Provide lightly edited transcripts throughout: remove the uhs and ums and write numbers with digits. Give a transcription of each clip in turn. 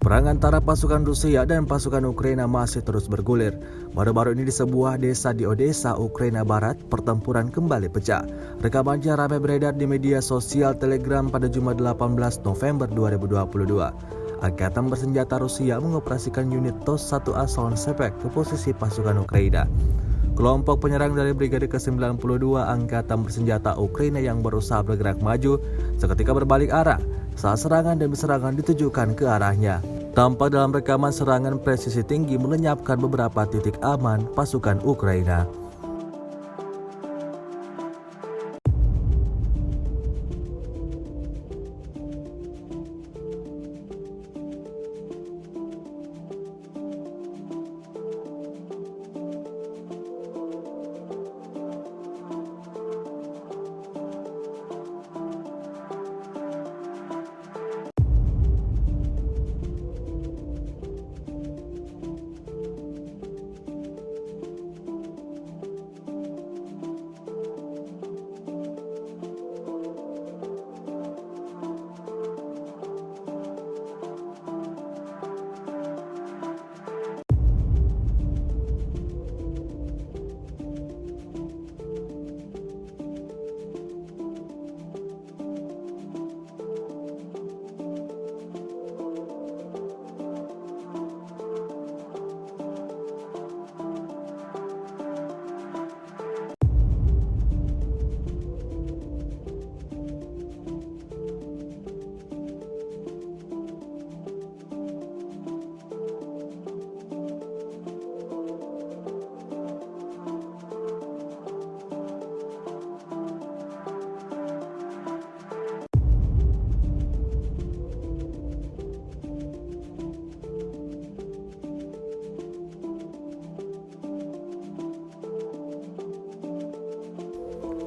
Perang antara pasukan Rusia dan pasukan Ukraina masih terus bergulir. Baru-baru ini di sebuah desa di Odessa, Ukraina Barat, pertempuran kembali pecah. Rekamannya ramai beredar di media sosial Telegram pada Jumat 18 November 2022. Angkatan bersenjata Rusia mengoperasikan unit TOS-1A Sound Sepek ke posisi pasukan Ukraina. Kelompok penyerang dari Brigade ke-92 Angkatan Bersenjata Ukraina yang berusaha bergerak maju seketika berbalik arah saat serangan demi serangan ditujukan ke arahnya. Tampak dalam rekaman serangan presisi tinggi melenyapkan beberapa titik aman pasukan Ukraina.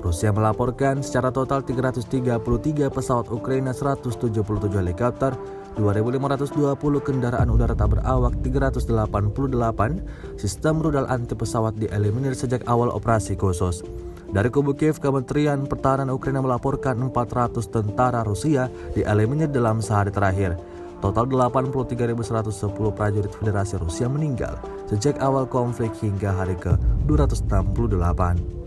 Rusia melaporkan secara total 333 pesawat Ukraina, 177 helikopter, 2.520 kendaraan udara tak berawak, 388 sistem rudal anti pesawat dieliminir sejak awal operasi khusus. Dari kubu Kiev, Kementerian Pertahanan Ukraina melaporkan 400 tentara Rusia dieliminir dalam sehari terakhir. Total 83.110 prajurit Federasi Rusia meninggal sejak awal konflik hingga hari ke-268.